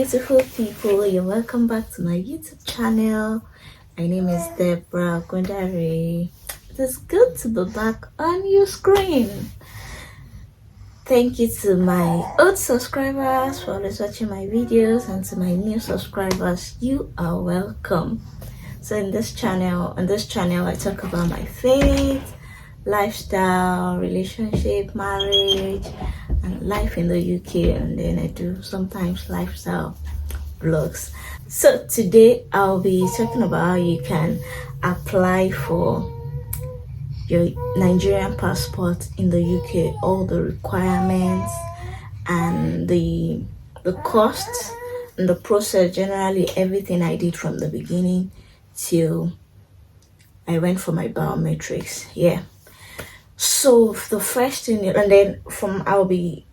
beautiful people, you're welcome back to my YouTube channel. My name is Deborah Gondare. It is good to be back on your screen. Thank you to my old subscribers for always watching my videos, and to my new subscribers, you are welcome. So on this channel I talk about my faith, lifestyle, relationship, marriage, and life in the UK, and then I do sometimes lifestyle vlogs. So today I'll be talking about how you can apply for your Nigerian passport in the UK, all the requirements and the costs and the process, generally everything I did from the beginning till I went for my biometrics. Yeah. So the first thing, and then I'll be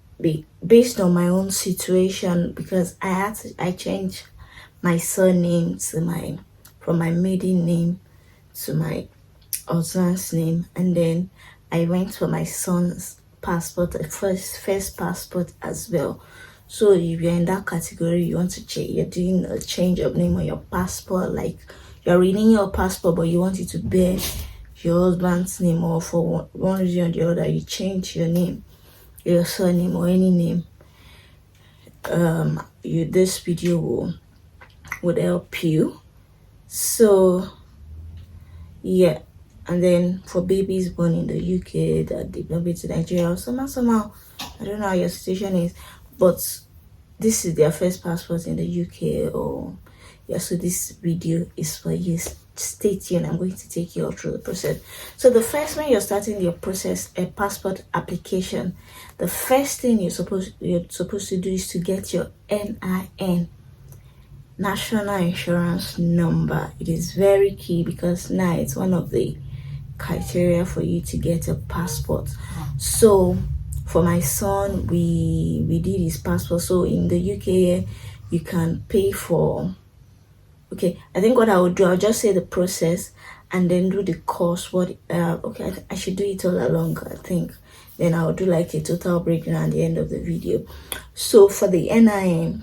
based on my own situation, because I changed my surname to from my maiden name to my husband's name, and then I went for my son's passport, first passport as well. So if you're in that category, you want to change, you're doing a change of name on your passport, like you're renewing your passport but you want it to bear your husband's name, or for one reason or the other you change your name, your surname, or any name, this video would help you. So yeah. And then for babies born in the UK that did not be to Nigeria, somehow I don't know how your situation is, but this is their first passport in the UK, or yeah, so this video is for you. Stay tuned, I'm going to take you all through the process. So the first, when you're starting your process, a passport application, the first thing you're supposed to do is to get your NIN, national insurance number. It is very key, because now it's one of the criteria for you to get a passport. So for my son, we did his passport. So in the UK you can pay for, okay, I think what I would do, I'll just say the process and then do the cost. Okay, I should do it all along, I think. Then I'll do like a total breakdown at the end of the video. So for the NIN,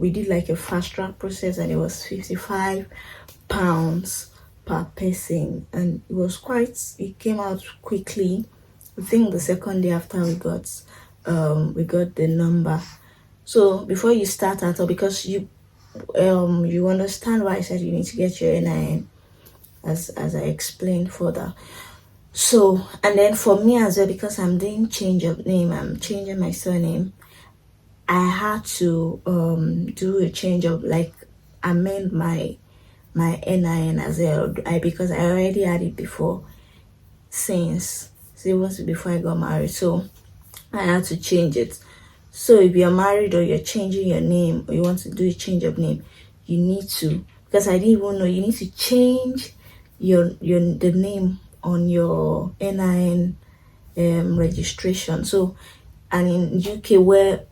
we did like a fast track process, and it was £55 per person, and it came out quickly. I think the second day after we got the number. So before you start at all, because you understand why I said you need to get your NIN, as I explained further. So, and then for me as well, because I'm doing change of name, I'm changing my surname, I had to do a change of, like, amend my NIN as well, because I already had it before, since it was before I got married, so I had to change it. So if you're married or you're changing your name, or you want to do a change of name, you need to, because I didn't even know, you need to change the name on your NIN registration. So, and in UK where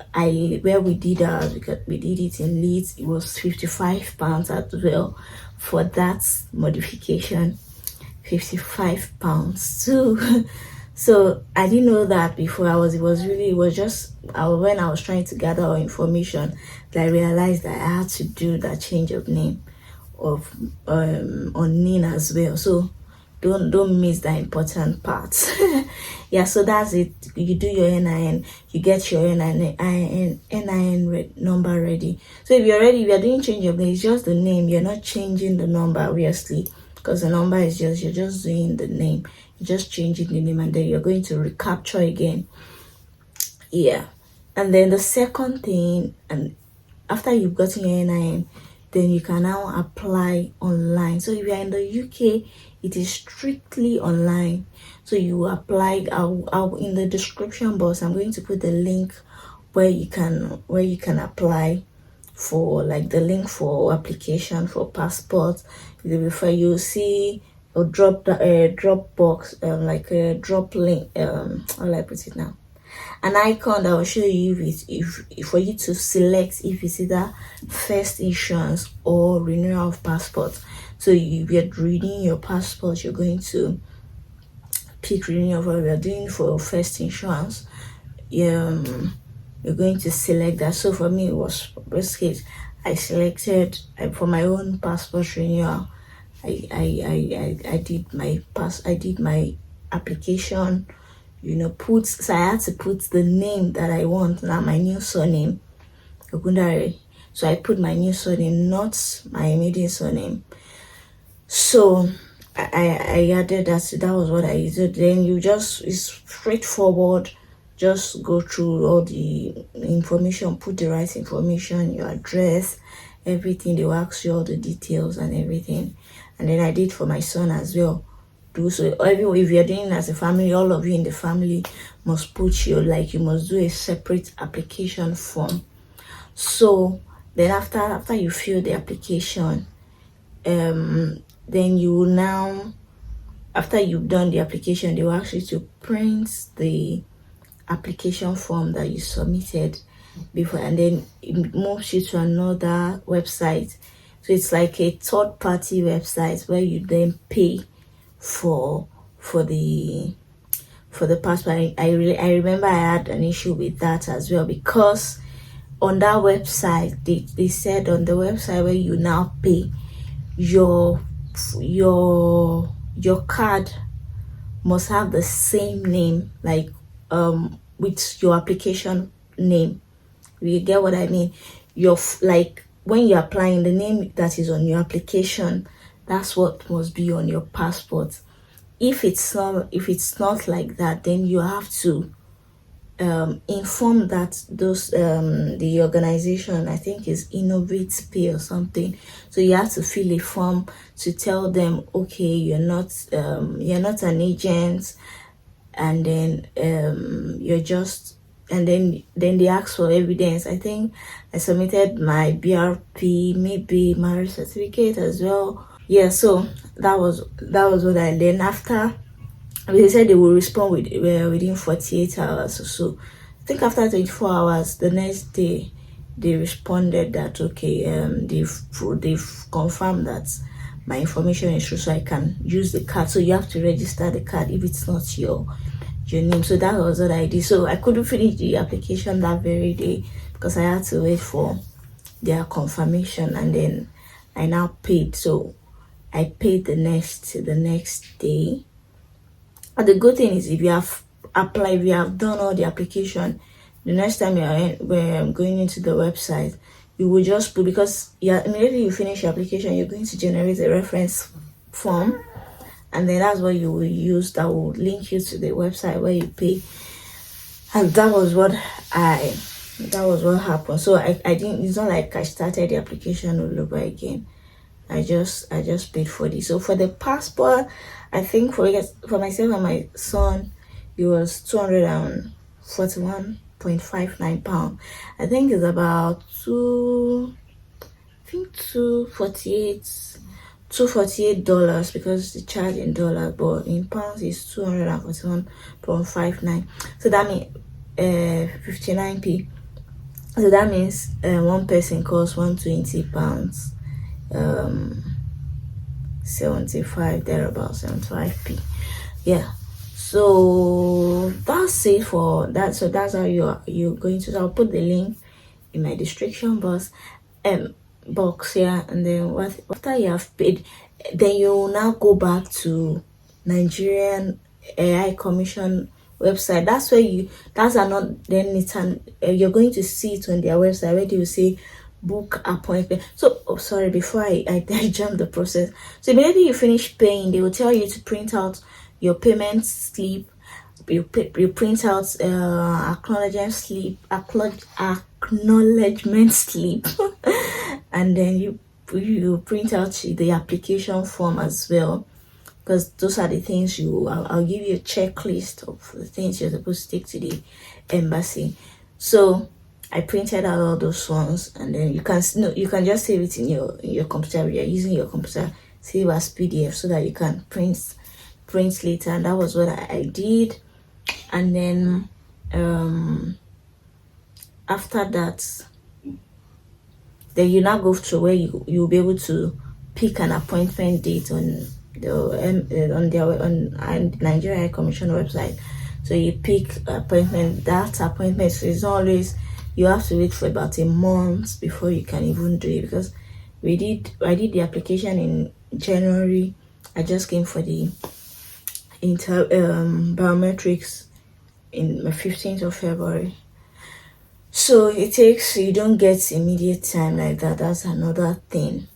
we did ours, because we did it in Leeds, it was £55 as well for that modification. £55 too. So I didn't know that before. When I was trying to gather our information that I realized that I had to do that change of name on NIN as well. So don't miss that important part. Yeah, so that's it. You do your NIN, you get your NIN number ready. So if you're doing change of name, it's just the name, you're not changing the number, obviously, because the number is you're just doing the name, you're just changing the name, and then you're going to recapture again. Yeah. And then the second thing, and after you've gotten your NIN, then you can now apply online. So if you're in the UK, it is strictly online. So you apply. I'll in the description box, I'm going to put the link where you can apply for, like, the link for application for passport. Before you see a drop box, like a drop link, how will I put it now, an icon that will show you if for you to select if it's either first insurance or renewal of passport. So if you're renewing your passport, you're going to pick renewal. What we are doing for first insurance, you're going to select that. So for me, it was best case. I selected for my own passport renewal. I did my application. So I had to put the name that I want now, my new surname, Ogundare. So I put my new surname, not my maiden surname. So I added that. That was what I used. Then it's straightforward. Just go through all the information, put the right information, your address, everything. They will ask you all the details and everything. And then I did for my son as well. So if you're doing it as a family, all of you in the family must put you must do a separate application form. So then after you fill the application, then you will now, after you've done the application, they will ask you to print the application form that you submitted before, and then it moves you to another website. So it's like a third-party website where you then pay for the passport. I remember I had an issue with that as well, because on that website they said on the website where you now pay, your card must have the same name, with your application name. You get what I mean? When you're applying, the name that is on your application, that's what must be on your passport. If it's not like that, then you have to inform that the organization, I think is Innovate Pay or something. So you have to fill a form to tell them, okay, you're not an agent, and then you're just, and then they ask for evidence. I think I submitted my BRP, maybe marriage certificate as well. Yeah, so that was what I learned. After, they said they will respond within 48 hours or so. I think after 24 hours, the next day, they responded that okay, they've confirmed that my information is true, so I can use the card. So you have to register the card if it's not your name. So that was what I did. So I couldn't finish the application that very day because I had to wait for their confirmation, and then I now paid. So I paid the next day. And the good thing is, if you have applied, if you have done all the application, the next time you're going into the website, you will just put, because immediately you finish your application, you're going to generate a reference form, and then that's what you will use, that will link you to the website where you pay. And that was what happened. So I didn't, it's not like I started the application all over again. I just paid for this. So for the passport, I think for myself and my son, it was £241.59. I think it's about $248 because the charge in dollars, but in pounds is 241.59. So that means 59p. So that means one person costs £120. 75 thereabout, 75p. Yeah, so that's it for that. So that's how you're going to. So I'll put the link in my description box here, and then after you have paid, then you will now go back to Nigerian AI Commission website. That's where you're going to see it on their website where they will say book appointment. So sorry, before I jump the process. So immediately you finish paying, they will tell you to print out your payment slip. You print out acknowledgement slip and then you print out the application form as well, because those are the things I'll give you a checklist of the things you're supposed to take to the embassy. So I printed out all those ones, and then you can just save it in your computer. You're using your computer, save as PDF so that you can print later. And that was what I did. And then after that, then you now go to where you'll be able to pick an appointment date on the Nigerian High Commission website. So you pick appointment. That appointment is always you have to wait for about a month before you can even do it, because I did the application in January. I just came for the biometrics in my 15th of February. So it takes, you don't get immediate time like that. That's another thing.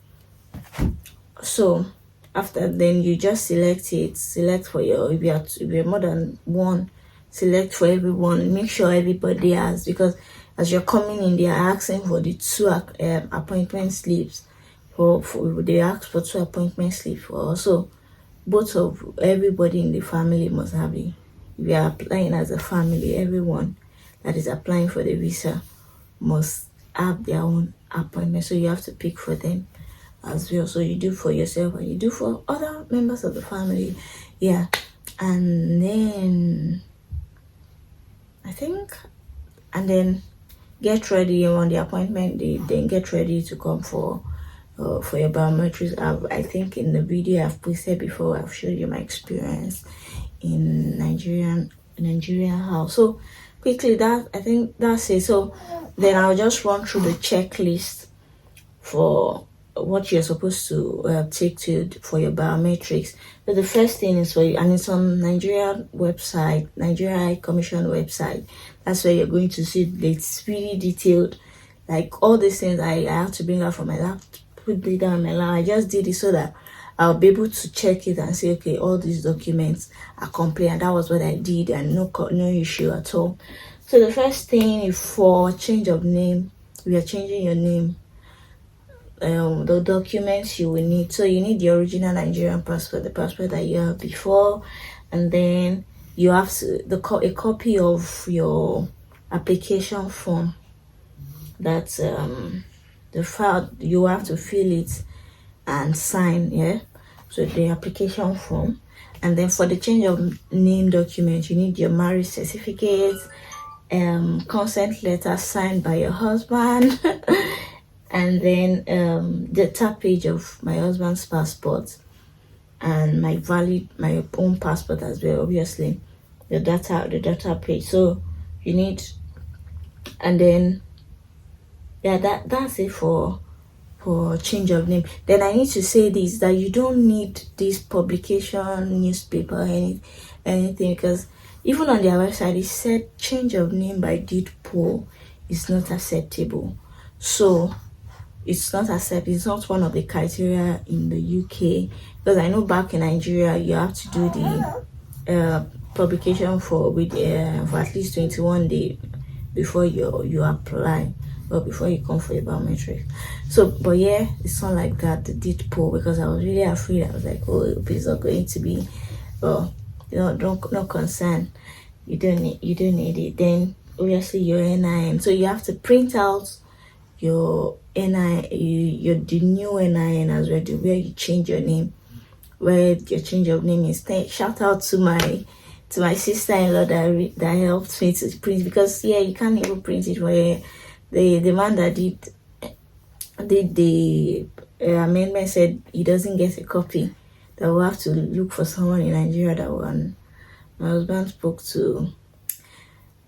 So after then, you just select for your, if you're more than one, select for everyone, make sure everybody has, because as you're coming in, they are asking for the two appointment slips. They ask for two appointment slips for also both of everybody in the family must have it. If you are applying as a family, everyone that is applying for the visa must have their own appointment, so you have to pick for them as well. So you do for yourself and you do for other members of the family. Yeah. And then I think, and then get ready on the appointment day, then get ready to come for your biometrics. I think in the video I've posted before, I've showed you my experience in Nigerian house. So quickly, that I think that's it. So then I'll just run through the checklist for what you're supposed to take to for your biometrics. So the first thing is for you, and it's on Nigeria website, Nigeria High Commission website. That's where you're going to see it's really detailed, like all these things. I have to bring out from my laptop, put it down my lap. I just did it so that I'll be able to check it and say, okay, all these documents are complete, and that was what I did, and no issue at all. So the first thing is for change of name. We are changing your name. The documents you will need. So you need the original Nigerian passport, the passport that you had before, and then you have a copy of your application form. That's the file. You have to fill it and sign. Yeah. So the application form, and then for the change of name document, you need your marriage certificate, consent letter signed by your husband. And then the top page of my husband's passport and my own passport as well, obviously the data page. So you need, and then that's it for change of name. Then I need to say this, that you don't need this publication, newspaper, anything, because even on their website it said change of name by deed poll is not acceptable. So it's not accepted. It's not one of the criteria in the UK, because I know back in Nigeria you have to do the publication for at least 21 days before you apply, or before you come for your biometric. So, but yeah, it's not like that. The deed poll, because I was really afraid. I was like, oh, it's not going to be. Oh, no concern. You don't need it. Then obviously your NIN. So you have to print out your NIN, the new NIN as well, where you change your name, where your change of name is. Shout out to my sister-in-law that helped me to print, because you can't even print it. Where the man that did the amendment said he doesn't get a copy, that we'll have to look for someone in Nigeria that one. My husband spoke to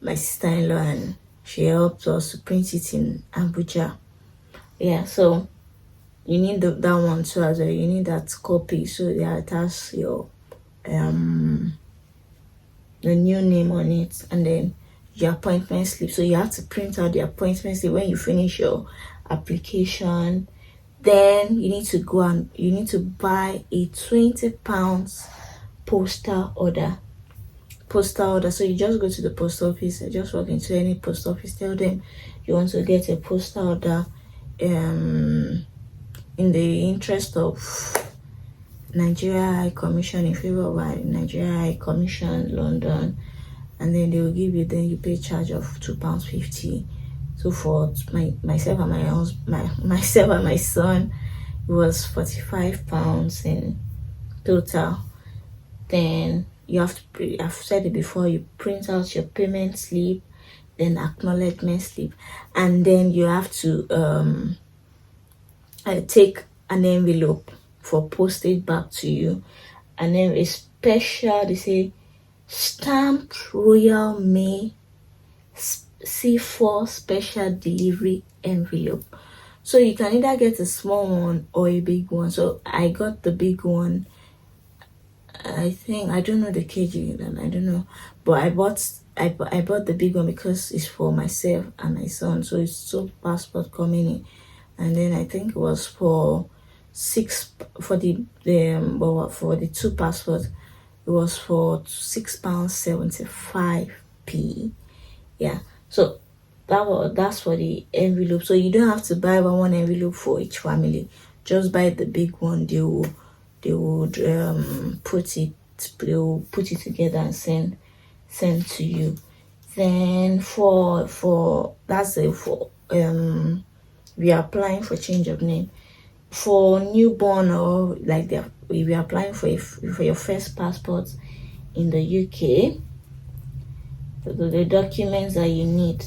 my sister-in-law and she helped us to print it in Abuja. Yeah, so you need that one too as well. You need that copy, so that's your the new name on it, and then your appointment slip. So you have to print out the appointment slip when you finish your application. Then you need to go and you need to buy a £20 postal order. So you just go to the post office, just walk into any post office, tell them you want to get a postal order in the interest of Nigeria High Commission, in favor of Nigeria High Commission London, and then they will give you, then you pay charge of £2.50. So for myself and my son, it was £45 in total. Then you have to, I've said it before, you print out your payment slip, then acknowledgement slip, and then you have to take an envelope for postage back to you, and then a special, they say, stamped Royal Mail C4 special delivery envelope. So you can either get a small one or a big one. So I got the big one. I think I don't know the kg, and I don't know, but I bought the big one because it's for myself and my son. So it's two passport coming in, and then I think it was for six for for the two passports. It was for £6.75p. Yeah. So that's for the envelope. So you don't have to buy one envelope for each family. Just buy the big one. They would put it together and send to you. Then for that's it for we are applying for change of name. For newborn, or like we are applying for your first passport in the UK, the documents that you need.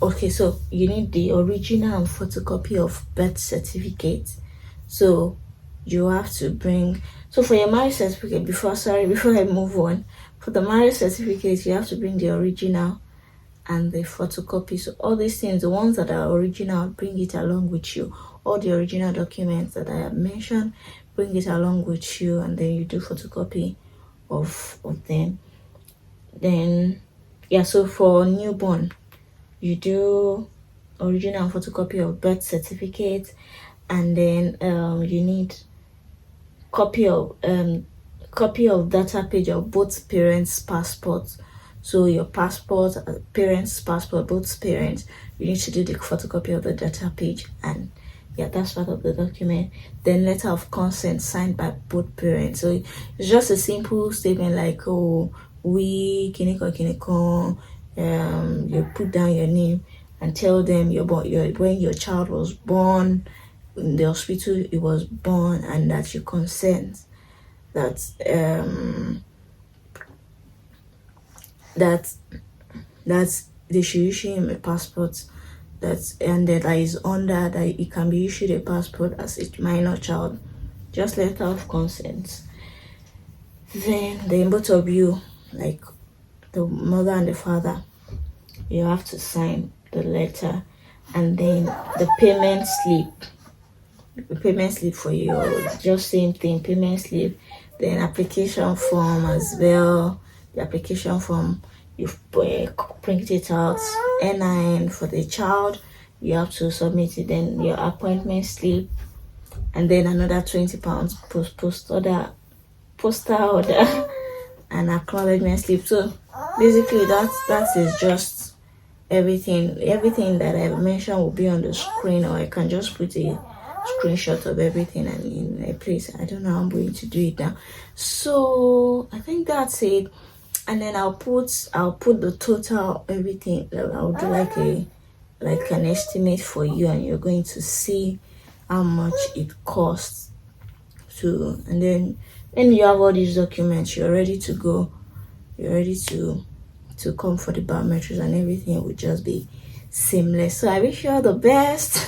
Okay, so you need the original and photocopy of birth certificate. So you have to bring, so for your marriage certificate, before I move on, for the marriage certificate you have to bring the original and the photocopy. So all these things, the ones that are original, bring it along with you. All the original documents that I have mentioned, bring it along with you, and then you do photocopy of them. Then yeah, so for newborn you do original and photocopy of birth certificate, and then you need copy of data page of both parents' passports. So your passport, parents' passport, both parents, you need to do the photocopy of the data page, and yeah, that's part of the document. Then letter of consent signed by both parents. So it's just a simple statement like, oh, we kiniko, you put down your name and tell them when your child was born, in the hospital it was born, and that you consent that they should issue him a passport, and that is under that he can be issued a passport as a minor child. Just letter of consent. Then both of you, like the mother and the father, you have to sign the letter, and then the payment slip for you, just same thing, payment slip. Then application form as well. The application form, you print it out. NIN for the child, you have to submit it. Then your appointment slip, and then another £20 postal order and acknowledgement slip. So basically that is just everything that I mentioned will be on the screen, or I can just put a screenshot of everything and in a place. I don't know how I'm going to do it now. So I think that's it, and then I'll put the total everything. I'll do like an estimate for you, and you're going to see how much it costs to, and then when you have all these documents, you're ready to go. You're ready to come for the biometrics, and everything will just be seamless. So I wish you all the best.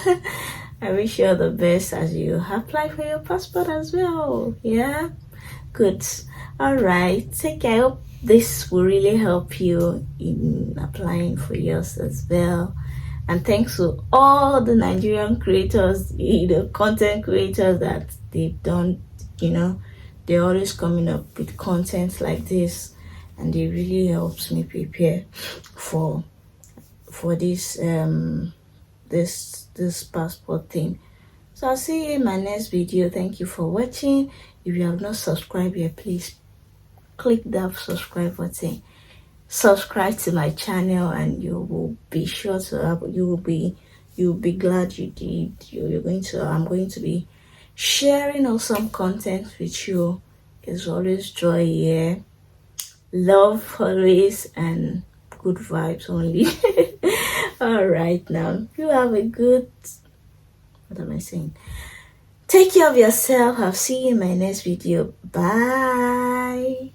I wish you all the best as you apply for your passport as well. Yeah, good. All right, take care. I hope this will really help you in applying for yours as well. And thanks to all the Nigerian creators, the content creators that they've done, they're always coming up with content like this, and it really helps me prepare for this this passport thing. So I'll see you in my next video. Thank you for watching. If you have not subscribed yet, please click that subscribe button. Subscribe to my channel, and you will be sure to you'll be glad you did. I'm going to be sharing awesome content with you. It's always joy here, love always, and good vibes only. All right, now you have a good, what am I saying? Take care of yourself. I'll see you in my next video. Bye.